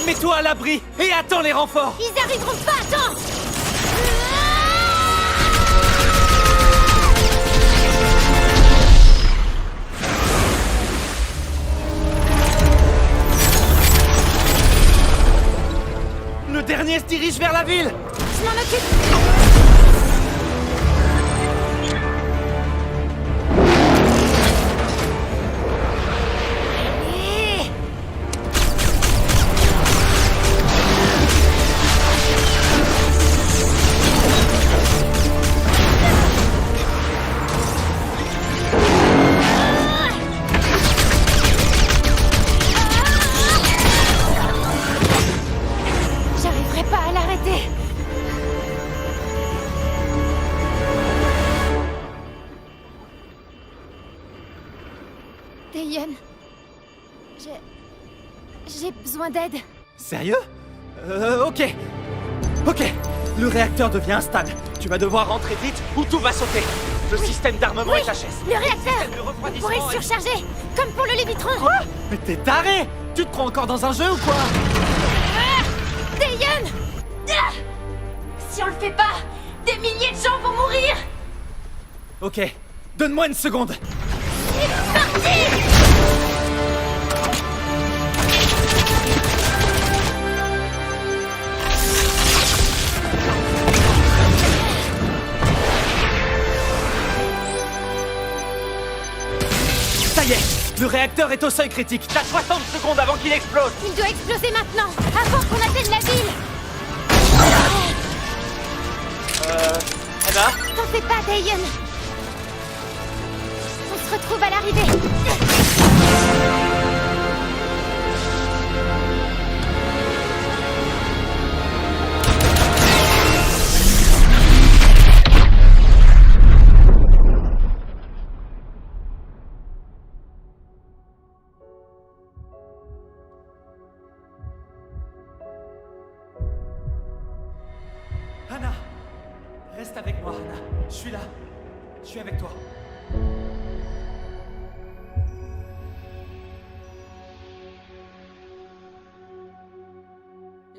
Mets-toi à l'abri et attends les renforts! Ils arriveront pas à temps! Le dernier se dirige vers la ville! Je m'en occupe! Taeyeon, j'ai besoin d'aide. Sérieux? Ok. Ok. Le réacteur devient instable. Tu vas devoir rentrer vite ou tout va sauter. Le système d'armement est HS. Le réacteur! On pourrait surcharger, comme pour le Lévitron. Quoi? Mais t'es taré! Tu te crois encore dans un jeu ou quoi? Taeyeon! Si on le fait pas, des milliers de gens vont mourir! Ok. Donne-moi une seconde. C'est parti! Ça y est, le réacteur est au seuil critique. T'as 60 secondes avant qu'il explose. Il doit exploser maintenant, avant qu'on atteigne la ville. Anna? T'en fais pas, Taeyeon. On se retrouve à l'arrivée. Anna! Reste avec moi, Anna. Je suis là. Je suis avec toi.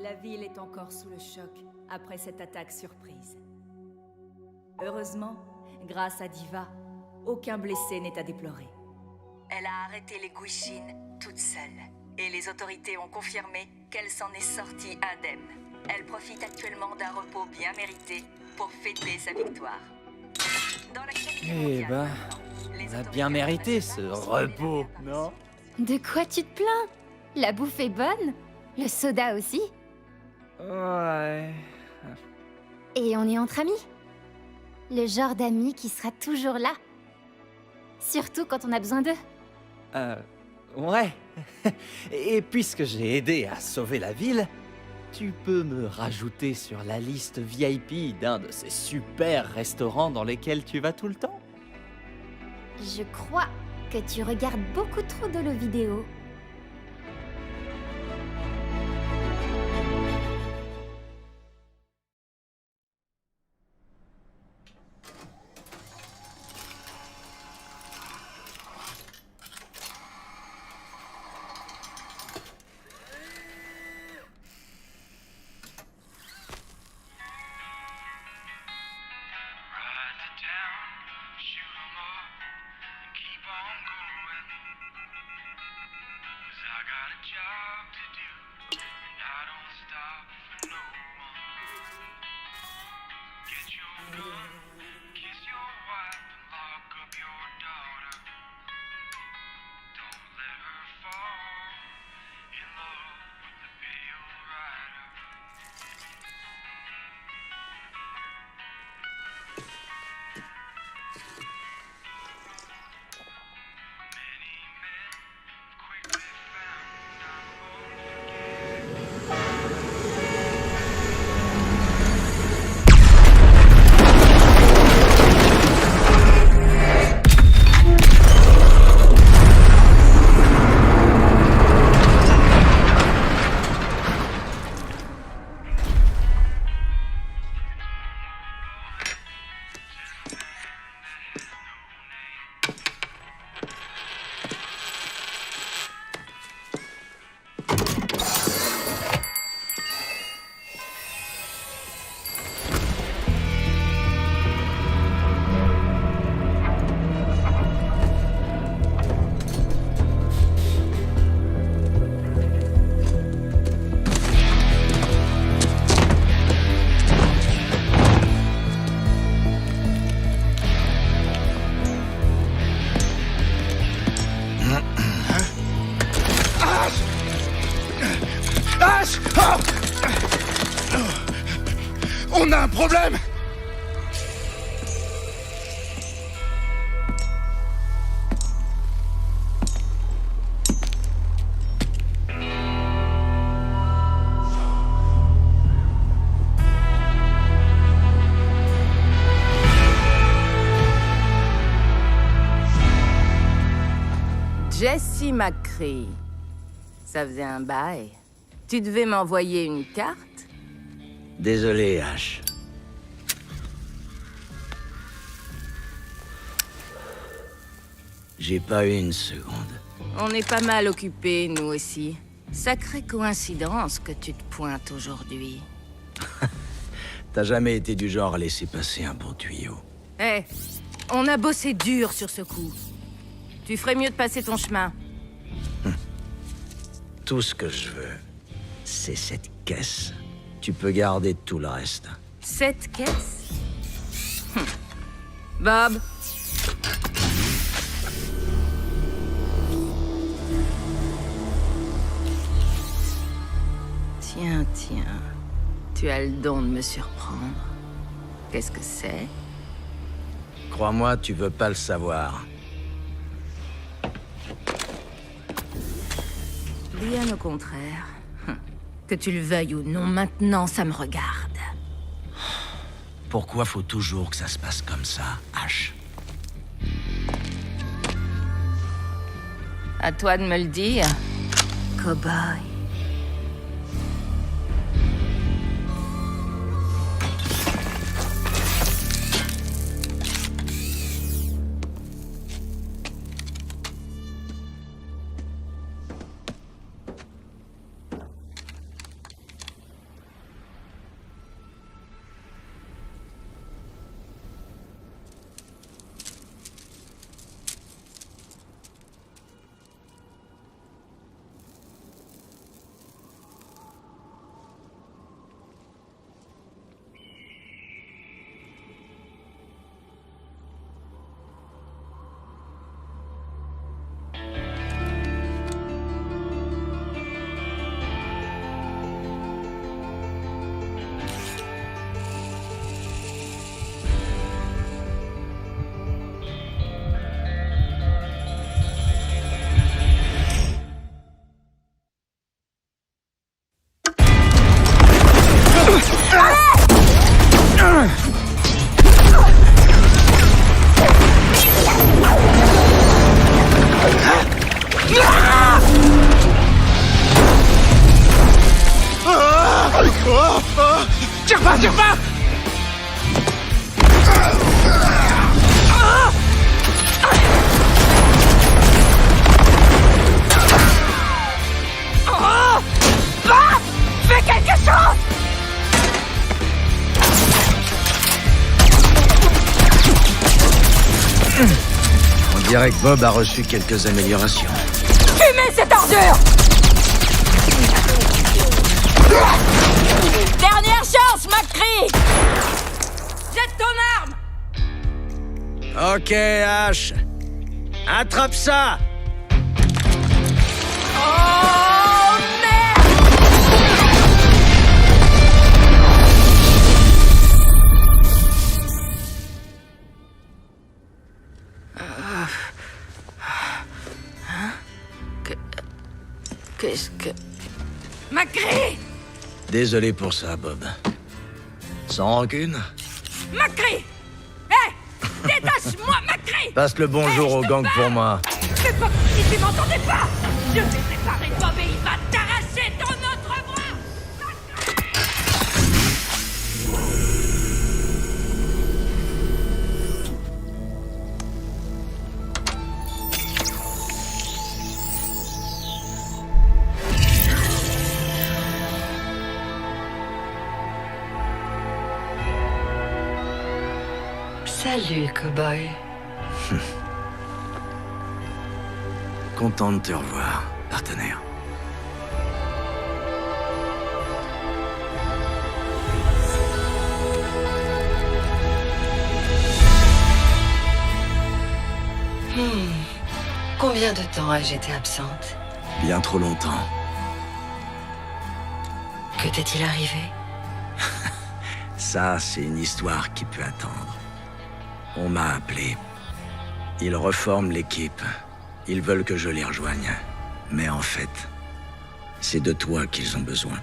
La ville est encore sous le choc après cette attaque surprise. Heureusement, grâce à Diva, Aucun blessé n'est à déplorer. Elle a arrêté les Guishin toute seule. Et les autorités ont confirmé qu'elle s'en est sortie indemne. Elle profite actuellement d'un repos bien mérité pour fêter sa victoire. Dans Eh ben, on a bien mérité ce repos, non? De quoi tu te plains? La bouffe est bonne, le soda aussi. Ouais... Et on est entre amis. Le genre d'amis qui sera toujours là. Surtout quand on a besoin d'eux. Ouais. Et puisque j'ai aidé à sauver la ville, tu peux me rajouter sur la liste VIP d'un de ces super restaurants dans lesquels tu vas tout le temps? Je crois que tu regardes beaucoup trop de nos vidéos. On a un problème! Jessie McCree. Ça faisait un bail. Tu devais m'envoyer une carte? Désolé, Ash. J'ai pas eu une seconde. On est pas mal occupés, nous aussi. Sacrée coïncidence que tu te pointes aujourd'hui. T'as jamais été du genre à laisser passer un bon tuyau. Eh, on a bossé dur sur ce coup. Tu ferais mieux de passer ton chemin. Tout ce que je veux, c'est cette caisse. Tu peux garder tout le reste. Cette caisse? Bob? Tiens, tiens. Tu as le don de me surprendre. Qu'est-ce que c'est? Crois-moi, tu veux pas le savoir. Bien au contraire. Que tu le veuilles ou non, maintenant, ça me regarde. Pourquoi faut toujours que ça se passe comme ça, Ash? À toi de me le dire, cow-boy. On dirait que Bob a reçu quelques améliorations. Fumez cette ordure! Dernière chance, McCree! Jette ton arme! Ok, Ash. Attrape ça! Oh, merde! Qu'est-ce que... McCree! Désolé pour ça, Bob. Sans rancune? McCree! Hé! Détache-moi, McCree! Passe le bonjour au gang pour moi. Fais pas comme si tu m'entendais pas! Je vais préparer Bob et il va t'arracher ton autre bras! Salut, cow-boy. Content de te revoir, partenaire. Combien de temps ai-je été absente? Bien trop longtemps. Que t'est-il arrivé? Ça, c'est une histoire qui peut attendre. On m'a appelé. Ils reforment l'équipe. Ils veulent que je les rejoigne. Mais en fait, c'est de toi qu'ils ont besoin.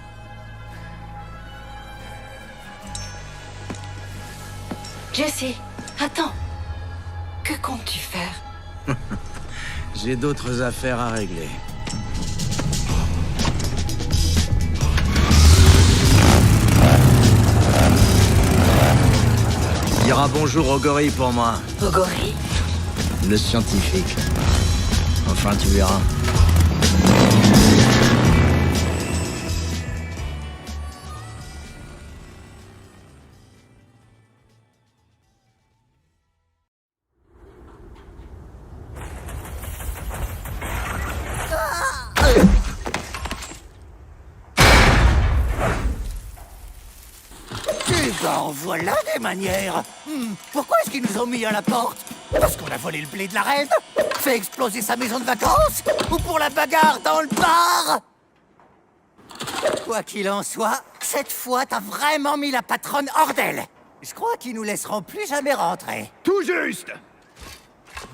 Jesse, attends. Que comptes-tu faire? J'ai d'autres affaires à régler. Dira bonjour au gorille pour moi. Au gorille? Le scientifique. Enfin, tu verras. Voilà des manières. Pourquoi est-ce qu'ils nous ont mis à la porte? Parce qu'on a volé le blé de la reine? Fait exploser sa maison de vacances? Ou pour la bagarre dans le bar? Quoi qu'il en soit, cette fois, t'as vraiment mis la patronne hors d'elle. Je crois qu'ils nous laisseront plus jamais rentrer. Tout juste!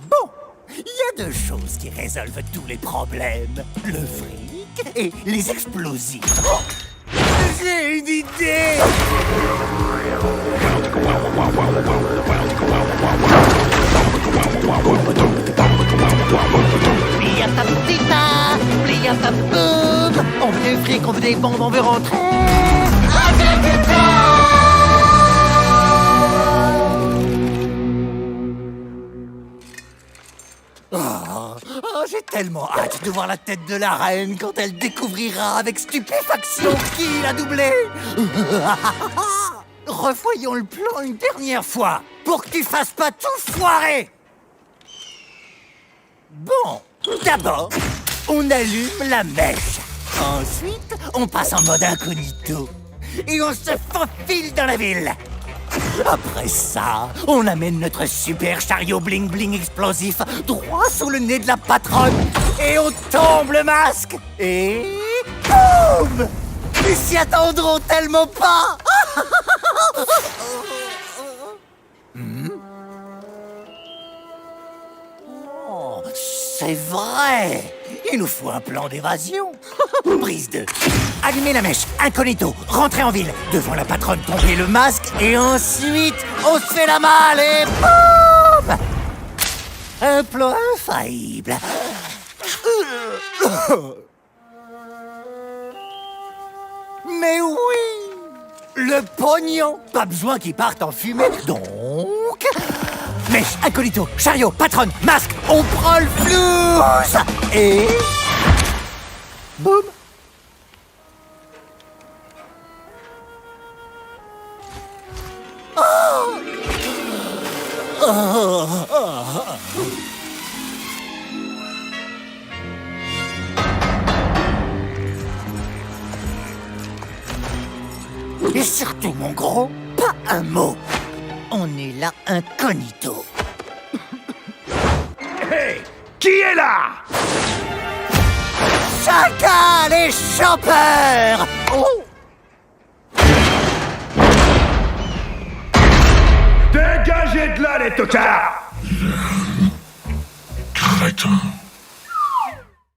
Bon, il y a deux choses qui résolvent tous les problèmes. Le fric et les explosifs. Oh, j'ai une idée! On veut des fric, on veut des bombes, on veut rentrer. J'ai tellement hâte de voir la tête de la reine quand elle découvrira avec stupéfaction qui l'a doublé. Revoyons le plan une dernière fois, pour que tu fasses pas tout foirer. Bon, d'abord, on allume la mèche. Ensuite, on passe en mode incognito. Et on se faufile dans la ville. Après ça, on amène notre super chariot bling-bling explosif droit sous le nez de la patronne. Et on tombe le masque. Et... boum! Ils s'y attendront tellement pas. Oh, c'est vrai. Il nous faut un plan d'évasion. Prise 2. Allumer la mèche, incognito, rentrer en ville, devant la patronne, tomber le masque, et ensuite, on se fait la malle et boum! Un plan infaillible. Mais oui! Le pognon! Pas besoin qu'il parte en fumée, donc... Mèche, incognito, chariot, patronne, masque, on prend le flouze! Et... boum! Oh! Et surtout, mon gros, pas un mot. On est là incognito. Hé, qui est là? Chacun les chanteurs. Dégagez de là, les tocards! Crétin.